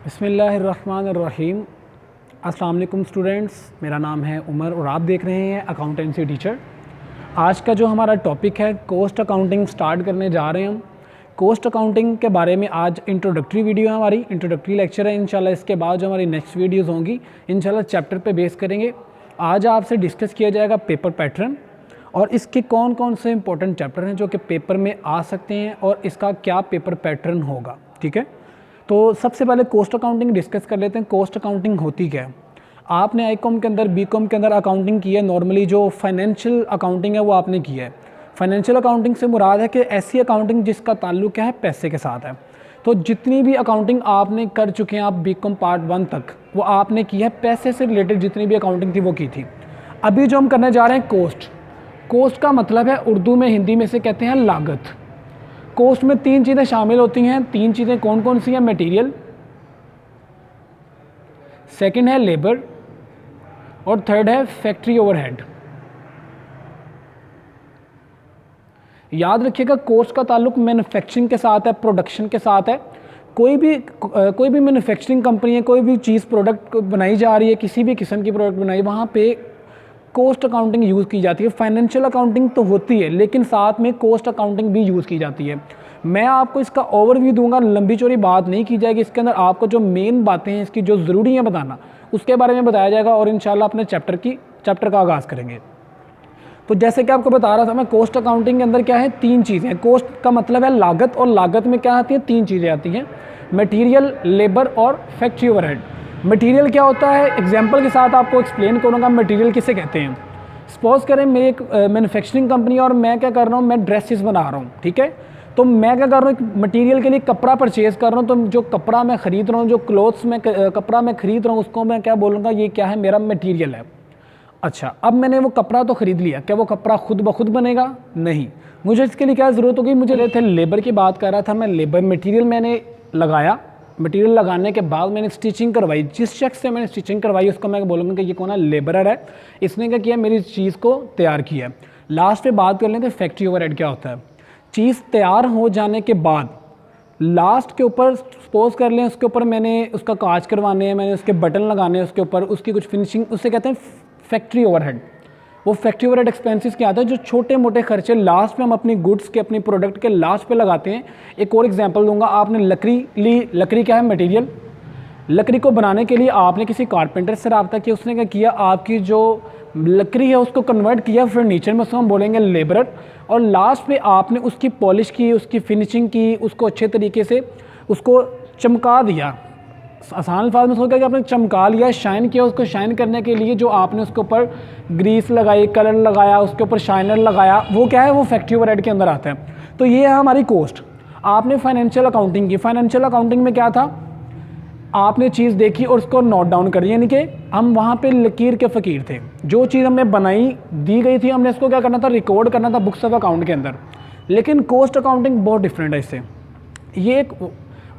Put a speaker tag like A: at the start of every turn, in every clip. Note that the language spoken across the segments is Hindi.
A: बिस्मिल्लाहिर्रहमानिर्रहीम। अस्सलाम वालेकुम स्टूडेंट्स, मेरा नाम है उमर और आप देख रहे हैं अकाउंटेंसी टीचर। आज का जो हमारा टॉपिक है कॉस्ट अकाउंटिंग स्टार्ट करने जा रहे हैं हम। कॉस्ट अकाउंटिंग के बारे में आज इंट्रोडक्टरी वीडियो है, हमारी इंट्रोडक्टरी लेक्चर है। इंशाल्लाह इसके बाद जो हमारी नेक्स्ट वीडियोस होंगी इंशाल्लाह चैप्टर पे बेस करेंगे। आज आपसे डिस्कस किया जाएगा पेपर पैटर्न और इसके कौन कौन से इंपॉर्टेंट चैप्टर हैं जो कि पेपर में आ सकते हैं और इसका क्या पेपर पैटर्न होगा। ठीक है, तो सबसे पहले कॉस्ट अकाउंटिंग डिस्कस कर लेते हैं। कॉस्ट अकाउंटिंग होती क्या है? आपने आईकॉम के अंदर बीकॉम के अंदर अकाउंटिंग की है, नॉर्मली जो फाइनेंशियल अकाउंटिंग है वो आपने की है। फाइनेंशियल अकाउंटिंग से मुराद है कि ऐसी अकाउंटिंग जिसका ताल्लुक क्या है, पैसे के साथ है। तो जितनी भी अकाउंटिंग आपने कर चुके हैं आप बीकॉम पार्ट 1 तक, वो आपने की है पैसे से रिलेटेड जितनी भी अकाउंटिंग थी वो की थी। अभी जो हम करने जा रहे हैं कॉस्ट, कॉस्ट का मतलब है उर्दू में हिंदी में से कहते हैं लागत। कॉस्ट में 3 चीज़ें शामिल होती हैं। 3 चीज़ें कौन कौन सी हैं? मटेरियल, सेकंड है लेबर और थर्ड है फैक्ट्री ओवरहेड। याद रखिएगा कॉस्ट का ताल्लुक मैन्युफैक्चरिंग के साथ है, प्रोडक्शन के साथ है। कोई भी मैन्युफैक्चरिंग कंपनी है, कोई भी चीज़ प्रोडक्ट बनाई जा रही है, किसी भी किस्म की प्रोडक्ट बनाई, वहाँ पे कॉस्ट अकाउंटिंग यूज़ की जाती है। फाइनेंशियल अकाउंटिंग तो होती है लेकिन साथ में कॉस्ट अकाउंटिंग भी यूज़ की जाती है। मैं आपको इसका ओवरव्यू दूंगा, लंबी चौड़ी बात नहीं की जाएगी। इसके अंदर आपको जो मेन बातें हैं इसकी जो ज़रूरी है बताना, उसके बारे में बताया जाएगा और इंशाल्लाह अपने चैप्टर का आगाज़ करेंगे। तो जैसे कि आपको बता रहा था मैं, कॉस्ट अकाउंटिंग के अंदर क्या है? 3 चीज़ें। कॉस्ट का मतलब है लागत, और लागत में क्या आती है? 3 चीज़ें आती हैं, मटीरियल, लेबर और फैक्ट्री ओवरहेड। मटेरियल क्या होता है? एग्जांपल के साथ आपको एक्सप्लेन करूँगा मटेरियल किसे कहते हैं। सपोज करें मेरी एक मैन्युफैक्चरिंग कंपनी और मैं क्या कर रहा हूँ, मैं ड्रेसेस बना रहा हूँ। ठीक है, तो मैं क्या कर रहा हूँ, मटेरियल के लिए कपड़ा परचेज़ कर रहा हूँ। तो जो कपड़ा मैं ख़रीद रहा हूँ, जो क्लोथ्स में कपड़ा मैं ख़रीद रहा हूँ, उसको मैं क्या बोलूँगा? ये क्या है? मेरा मटीरियल है। अच्छा, अब मैंने वो कपड़ा तो ख़रीद लिया, क्या वो कपड़ा खुद ब खुद बनेगा? नहीं, मुझे इसके लिए क्या ज़रूरत होगी? मुझे थे लेबर की बात कर रहा था मैं, लेबर मटेरियल मैंने लगाया। मटेरियल लगाने के बाद मैंने स्टिचिंग करवाई। जिस शख्स से मैंने स्टिचिंग करवाई उसको मैं बोलूँगा कि ये कौन है? लेबरर है। इसने क्या किया? मेरी चीज़ को तैयार किया। लास्ट पे बात कर लेते हैं फैक्ट्री ओवरहेड क्या होता है। चीज़ तैयार हो जाने के बाद लास्ट के ऊपर सपोज कर लें उसके ऊपर मैंने उसका कांच करवाने हैं, मैंने उसके बटन लगाने हैं, उसके ऊपर उसकी कुछ फिनिशिंग, उससे कहते हैं फैक्ट्री ओवरहेड। वो फैक्ट्री ओवरहेड एक्सपेंसेस क्या आता है? जो छोटे मोटे खर्चे लास्ट में हम अपनी गुड्स के, अपनी प्रोडक्ट के लास्ट पे लगाते हैं। एक और एग्जांपल दूंगा, आपने लकड़ी ली, लकड़ी क्या है? मटेरियल। लकड़ी को बनाने के लिए आपने किसी कारपेंटर से रब्ता किया, उसने क्या किया? आपकी जो लकड़ी है उसको कन्वर्ट किया फर्नीचर में, उसको हम बोलेंगे लेबरर। और लास्ट में आपने उसकी पॉलिश की, उसकी फिनिशिंग की, उसको अच्छे तरीके से उसको चमका दिया। आसान अल्फाज में सोचा कि आपने चमका लिया, शाइन किया। उसको शाइन करने के लिए जो आपने उसके ऊपर ग्रीस लगाई, कलर लगाया, उसके ऊपर शाइनर लगाया, वो क्या है? वो फैक्ट्री ओवरहेड के अंदर आता है। तो ये है हमारी कॉस्ट। आपने फाइनेंशियल अकाउंटिंग की। फाइनेंशियल अकाउंटिंग में क्या था? आपने चीज़ देखी और उसको नोट डाउन कर दिया, यानी कि हम वहाँ पे लकीर के फ़कीर थे। जो चीज़ हमने बनाई, दी गई थी, हमने इसको क्या करना था? रिकॉर्ड करना था बुक्स ऑफ अकाउंट के अंदर। लेकिन कॉस्ट अकाउंटिंग बहुत डिफरेंट है इससे। ये एक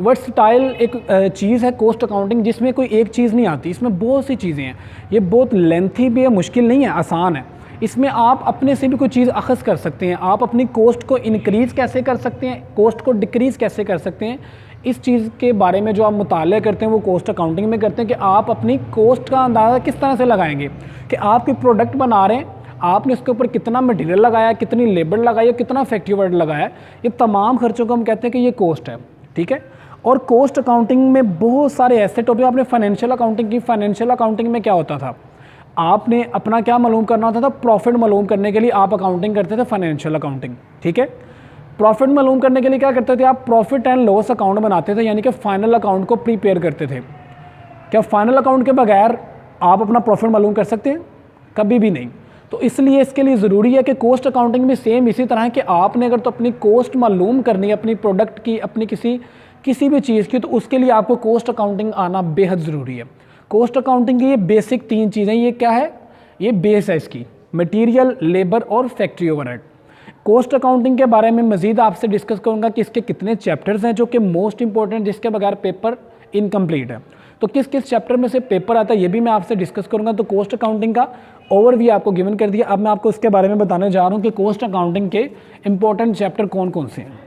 A: वर्सटाइल एक चीज़ है कॉस्ट अकाउंटिंग, जिसमें कोई एक चीज़ नहीं आती, इसमें बहुत सी चीज़ें हैं। ये बहुत लेंथी भी है, मुश्किल नहीं है, आसान है। इसमें आप अपने से भी कोई चीज़ अखज़ कर सकते हैं। आप अपनी कॉस्ट को इंक्रीज़ कैसे कर सकते हैं, कॉस्ट को डिक्रीज़ कैसे कर सकते हैं, इस चीज़ के बारे में जो आप मुताला करते हैं वो कॉस्ट अकाउंटिंग में करते हैं कि आप अपनी कॉस्ट का अंदाज़ा किस तरह से लगाएंगे। कि आप कोई प्रोडक्ट बना रहे हैं, आपने इसके ऊपर कितना मटेरियल लगाया, कितनी लेबर लगाई, कितना फैक्ट्री ओवरहेड लगाया, ये तमाम खर्चों को हम कहते हैं कि ये कॉस्ट है। ठीक है, और कॉस्ट अकाउंटिंग में बहुत सारे ऐसे टॉपिक। आपने फाइनेंशियल अकाउंटिंग की। फाइनेंशियल अकाउंटिंग में क्या होता था? आपने अपना क्या मालूम करना होता था? प्रॉफिट मालूम करने के लिए आप अकाउंटिंग करते थे, फाइनेंशियल अकाउंटिंग। ठीक है, प्रॉफिट मालूम करने के लिए क्या करते थे? आप प्रॉफिट एंड लॉस अकाउंट बनाते थे, यानी कि फाइनल अकाउंट को प्रिपेयर करते थे। क्या फाइनल अकाउंट के बगैर आप अपना प्रॉफिट मालूम कर सकते हैं? कभी भी नहीं। तो इसलिए इसके लिए ज़रूरी है कि कॉस्ट अकाउंटिंग में सेम इसी तरह है कि आपने अगर तो अपनी कॉस्ट मालूम करनी है, अपनी प्रोडक्ट की, अपनी किसी भी चीज़ की, तो उसके लिए आपको कॉस्ट अकाउंटिंग आना बेहद ज़रूरी है। कॉस्ट अकाउंटिंग की ये बेसिक 3 चीज़ें, ये क्या है? ये बेस है इसकी, मटेरियल, लेबर और फैक्ट्री ओवरहेड। कॉस्ट अकाउंटिंग के बारे में मज़ीद आपसे डिस्कस करूँगा कि इसके कितने चैप्टर्स हैं जो कि मोस्ट इंपॉर्टेंट, जिसके बगैर पेपर इनकम्प्लीट है। तो किस किस चैप्टर में से पेपर आता है ये भी मैं आपसे डिस्कस करूँगा। तो कॉस्ट अकाउंटिंग का ओवरव्यू आपको गिवन कर दिया। अब मैं आपको इसके बारे में बताने जा रहा हूँ कि कॉस्ट अकाउंटिंग के इंपॉर्टेंट चैप्टर कौन कौन से हैं।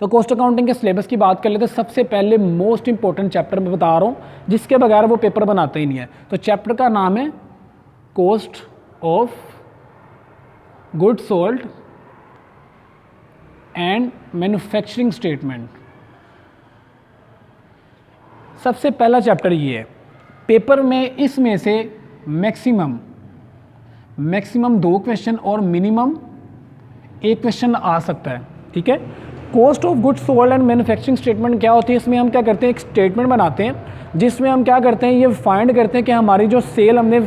A: तो कॉस्ट अकाउंटिंग के सिलेबस की बात कर लेते हैं। सबसे पहले मोस्ट इंपॉर्टेंट चैप्टर मैं बता रहा हूँ, जिसके बगैर वो पेपर बनाते ही नहीं है। तो चैप्टर का नाम है cost of goods sold and manufacturing statement. सबसे पहला चैप्टर ये है। पेपर में इसमें से मैक्सिमम 2 क्वेश्चन और मिनिमम 1 क्वेश्चन आ सकता है, ठीक है। Cost of goods sold and manufacturing statement क्या होती है? इसमें हम क्या करते हैं, एक स्टेटमेंट बनाते हैं जिसमें हम क्या करते हैं, ये फाइंड करते हैं कि हमारी जो सेल, हमने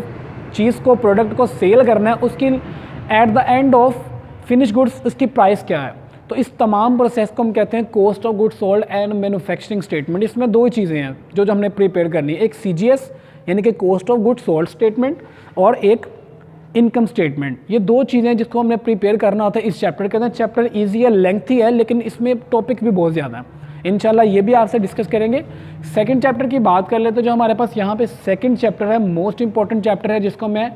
A: चीज़ को, प्रोडक्ट को सेल करना है, उसकी at the end of finish goods उसकी प्राइस क्या है। तो इस तमाम प्रोसेस को हम कहते हैं cost of goods sold and manufacturing statement. इसमें 2 चीज़ें हैं जो हमने प्रिपेयर करनी है, एक CGS यानी कि cost of goods sold statement और एक इनकम स्टेटमेंट। ये 2 चीज़ें जिसको हमने प्रिपेयर करना होता है इस चैप्टर के अंदर। चैप्टर ईजी है, लेंथी है, लेकिन इसमें टॉपिक भी बहुत ज़्यादा है। इंशाल्लाह ये भी आपसे डिस्कस करेंगे। सेकंड चैप्टर की बात कर लेते हैं। जो हमारे पास यहाँ पे सेकंड चैप्टर है, मोस्ट इंपॉर्टेंट चैप्टर है, जिसको मैं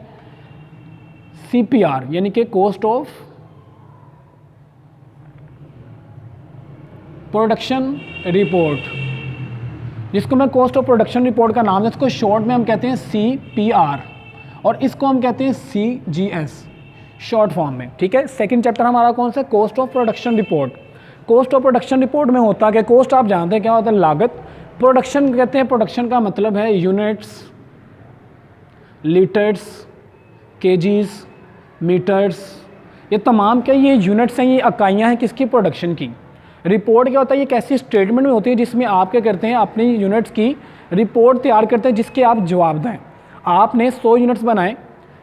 A: CPR यानी कि कॉस्ट ऑफ प्रोडक्शन रिपोर्ट, जिसको मैं कॉस्ट ऑफ प्रोडक्शन रिपोर्ट का नाम है, इसको शॉर्ट में हम कहते हैं CPR और इसको हम कहते हैं CGS शॉर्ट फॉर्म में, ठीक है। सेकंड चैप्टर हमारा कौन सा? Cost of production report. Cost of production report में होता क्या? कॉस्ट आप जानते हैं क्या होता है? लागत। प्रोडक्शन कहते हैं, प्रोडक्शन का मतलब है यूनिट्स, लीटर्स, केजीज, मीटर्स, ये तमाम क्या ये यूनिट्स हैं, ये इकाइयाँ हैं किसकी? प्रोडक्शन की। रिपोर्ट क्या होता है? ये कैसी स्टेटमेंट में होती है जिसमें आप क्या करते हैं, अपनी यूनिट्स की रिपोर्ट तैयार करते हैं जिसके आप जवाब दें। आपने 100 यूनिट्स बनाए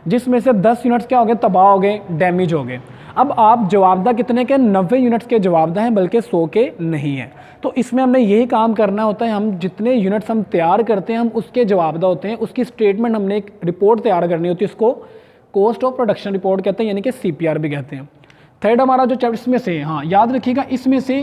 A: जिसमें से 10 यूनिट्स क्या हो गए? तबाह हो गए, डैमेज हो गए। अब आप जवाबदा कितने के? 90 यूनिट्स के जवाबदा हैं, बल्कि 100 के नहीं हैं। तो इसमें हमने यही काम करना होता है, हम जितने यूनिट्स हम तैयार करते हैं हम उसके जवाबदा होते हैं, उसकी स्टेटमेंट हमने एक रिपोर्ट तैयार करनी होती है, उसको कॉस्ट ऑफ प्रोडक्शन रिपोर्ट कहते हैं, यानी कि CPR भी कहते हैं। थर्ड हमारा जो चैप्टर इसमें से, हाँ याद रखिएगा, इसमें से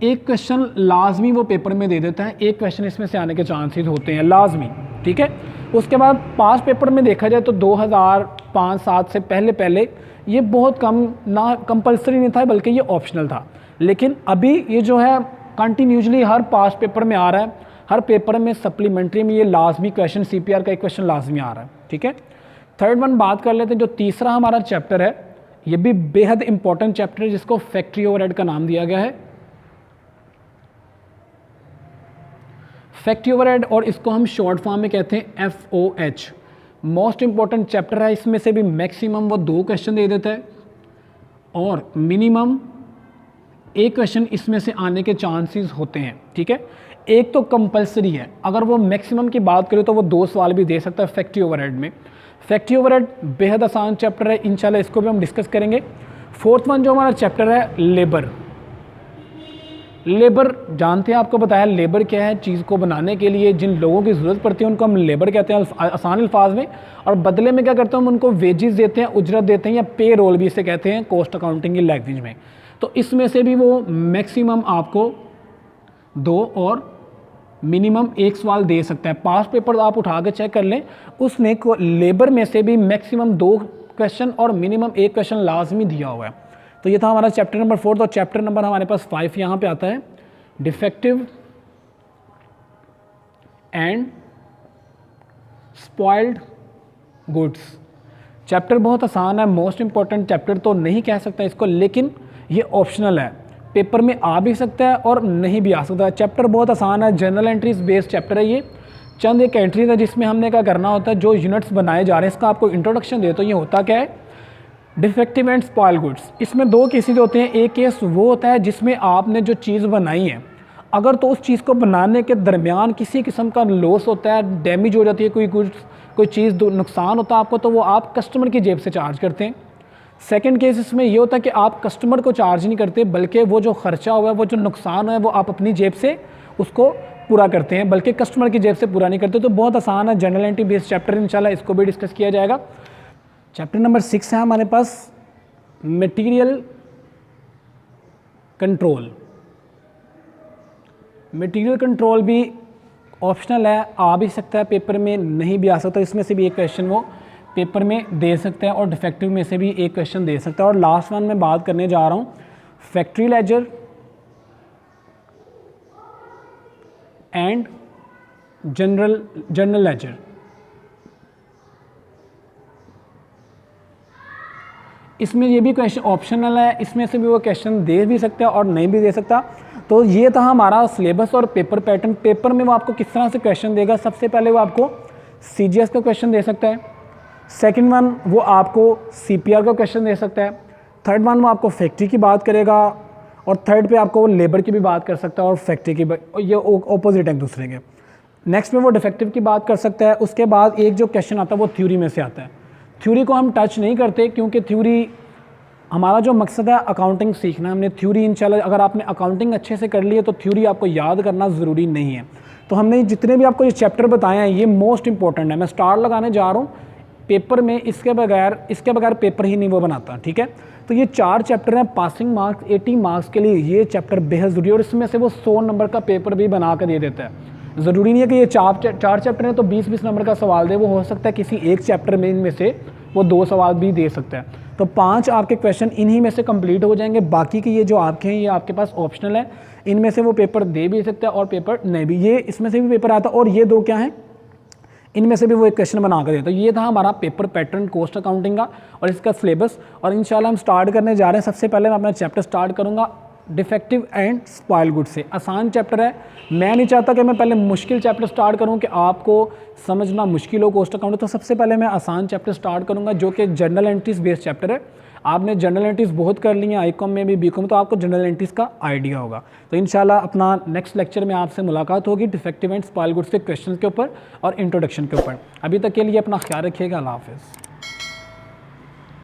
A: एक क्वेश्चन लाजमी वो पेपर में दे देता है, एक क्वेश्चन इसमें से आने के चांसेस होते हैं लाजमी, ठीक है। उसके बाद पास पेपर में देखा जाए तो 2005-7 से पहले ये बहुत कम, ना कंपलसरी नहीं था बल्कि ये ऑप्शनल था। लेकिन अभी ये जो है कंटिन्यूसली हर पास पेपर में आ रहा है, हर पेपर में सप्लीमेंट्री में ये लाजमी क्वेश्चन, CPR का एक क्वेश्चन लाजमी आ रहा है, ठीक है। थर्ड वन बात कर लेते हैं। जो तीसरा हमारा चैप्टर है ये भी बेहद इंपॉर्टेंट चैप्टर है, जिसको फैक्ट्री ओवरहेड का नाम दिया गया है, फैक्ट्री ओवरहेड, और इसको हम शॉर्ट फॉर्म में कहते हैं FOH। मोस्ट इंपॉर्टेंट चैप्टर है, इसमें से भी मैक्सिमम वो 2 क्वेश्चन दे देता है और मिनिमम 1 क्वेश्चन इसमें से आने के चांसेस होते हैं, ठीक है। एक तो कंपलसरी है, अगर वो मैक्सिमम की बात करें तो वो 2 सवाल भी दे सकता है फैक्ट्री ओवरहेड में। फैक्ट्री ओवरहेड बेहद आसान चैप्टर है, इंशाल्लाह इसको भी हम डिस्कस करेंगे। फोर्थ वन जो हमारा चैप्टर है लेबर। लेबर जानते हैं, आपको बताया लेबर क्या है, चीज़ को बनाने के लिए जिन लोगों की ज़रूरत पड़ती है उनको हम लेबर कहते हैं आसान अल्फाज में, और बदले में क्या करते हैं हम उनको वेजेस देते हैं, उजरत देते हैं, या पे रोल भी इसे कहते हैं कॉस्ट अकाउंटिंग की लैंग्वेज में। तो इसमें से भी वो मैक्सिमम आपको 2 और मिनिमम 1 सवाल दे सकता है। पास पेपर आप उठा के चेक कर लें, उसने लेबर में से भी मैक्सिमम 2 क्वेश्चन और मिनिमम 1 क्वेश्चन लाजमी दिया हुआ है। तो ये था हमारा चैप्टर नंबर 4। और चैप्टर नंबर हमारे पास 5 यहाँ पे आता है, defective and spoiled goods. Chapter बहुत आसान है, मोस्ट इंपॉर्टेंट चैप्टर तो नहीं कह सकता इसको, लेकिन ये ऑप्शनल है, पेपर में आ भी सकता है और नहीं भी आ सकता है। चैप्टर बहुत आसान है, जनरल एंट्रीज बेस्ड चैप्टर है ये। चंद एक एंट्रीज है जिसमें हमने क्या करना होता है, जो यूनिट्स बनाए जा रहे हैं इसका आपको इंट्रोडक्शन दे। तो ये होता क्या है, डिफेक्टिव एंड स्पॉइल गुड्स। इसमें 2 केसेस होते हैं। एक केस वो होता है जिसमें आपने जो चीज़ बनाई है, अगर तो उस चीज़ को बनाने के दरमियान किसी किस्म का लॉस होता है, डैमेज हो जाती है, कोई चीज़ नुकसान होता है आपको, तो वो आप कस्टमर की जेब से चार्ज करते हैं। सेकंड केस इसमें ये होता है कि आप कस्टमर को चार्ज नहीं करते, बल्कि वो जो खर्चा हुआ है, वो जो नुकसान है, वो आप अपनी जेब से उसको पूरा करते हैं, बल्कि कस्टमर की जेब से पूरा नहीं करते। तो बहुत आसान है, जनरल एंट्री बेस्ड चैप्टर, इंशाल्लाह इसको भी डिस्कस किया जाएगा। चैप्टर नंबर 6 है हमारे पास मटेरियल कंट्रोल। मटेरियल कंट्रोल भी ऑप्शनल है, आ भी सकता है पेपर में, नहीं भी आ सकता। इसमें से भी एक क्वेश्चन वो पेपर में दे सकता है और डिफेक्टिव में से भी एक क्वेश्चन दे सकता है। और लास्ट वन मैं बात करने जा रहा हूँ factory ledger and general ledger. इसमें ये भी क्वेश्चन ऑप्शनल है, इसमें से भी वो क्वेश्चन दे भी सकता है और नहीं भी दे सकता। तो ये था हमारा सिलेबस और पेपर पैटर्न। पेपर में वो आपको किस तरह से क्वेश्चन देगा, सबसे पहले वो आपको CGS का क्वेश्चन दे सकता है, सेकंड वन वो आपको CPR का क्वेश्चन दे सकता है, थर्ड वन वो आपको फैक्ट्री की बात करेगा, और थर्ड पे आपको वो लेबर की भी बात कर सकता है और फैक्ट्री की, ये ऑपोजिट है एक दूसरे के। नेक्स्ट में वो डिफेक्टिव की बात कर सकता है। उसके बाद एक जो क्वेश्चन आता है वो थ्योरी में से आता है। थ्योरी को हम टच नहीं करते क्योंकि थ्योरी, हमारा जो मकसद है अकाउंटिंग सीखना, हमने थ्योरी इंशाल्लाह अगर आपने अकाउंटिंग अच्छे से कर ली है तो थ्योरी आपको याद करना ज़रूरी नहीं है। तो हमने जितने भी आपको ये चैप्टर बताए हैं ये मोस्ट इंपॉर्टेंट है। मैं स्टार लगाने जा रहा हूँ पेपर में, इसके बगैर पेपर ही नहीं वो बनाता, ठीक है। तो ये 4 चैप्टर हैं, पासिंग मार्क्स 80 मार्क्स के लिए ये चैप्टर बेहद ज़रूरी है, और इसमें से वो 100 नंबर का पेपर भी बना कर दे देता है। ज़रूरी नहीं है कि ये 4 चैप्टर हैं तो 20-20 नंबर का सवाल दे, वो हो सकता है किसी एक चैप्टर में इनमें से वो 2 सवाल भी दे सकता है। तो 5 आपके क्वेश्चन इन्हीं में से कंप्लीट हो जाएंगे। बाकी के ये जो आपके हैं ये आपके पास ऑप्शनल है, इनमें से वो पेपर दे भी सकता है और पेपर नहीं भी, ये इसमें से भी पेपर आता है, और ये 2 क्या हैं, इनमें से भी वो एक क्वेश्चन बना कर देता है। ये था हमारा पेपर पैटर्न कॉस्ट अकाउंटिंग का और इसका सिलेबस। और इंशाल्लाह हम स्टार्ट करने जा रहे हैं। सबसे पहले मैं अपना चैप्टर स्टार्ट करूँगा डिफेक्टिव एंड स्पॉइल गुड से। आसान चैप्टर है, मैं नहीं चाहता कि मैं पहले मुश्किल चैप्टर स्टार्ट करूं कि आपको समझना मुश्किल हो कॉस्ट अकाउंट। तो सबसे पहले मैं आसान चैप्टर स्टार्ट करूंगा जो कि जनरल एंट्रीज बेस्ड चैप्टर है। आपने जनरल एंट्रीज बहुत कर ली हैं आईकॉम में भी, बीकॉम, तो आपको जनरल एंट्रीज का आइडिया होगा। तो इंशाल्लाह अपना नेक्स्ट लेक्चर में आपसे मुलाकात होगी डिफेक्टिव एंड स्पॉइल गुड के क्वेश्चन के ऊपर और इंट्रोडक्शन के ऊपर। अभी तक के लिए अपना ख्याल रखिएगा। अल्लाह हाफ़िज़।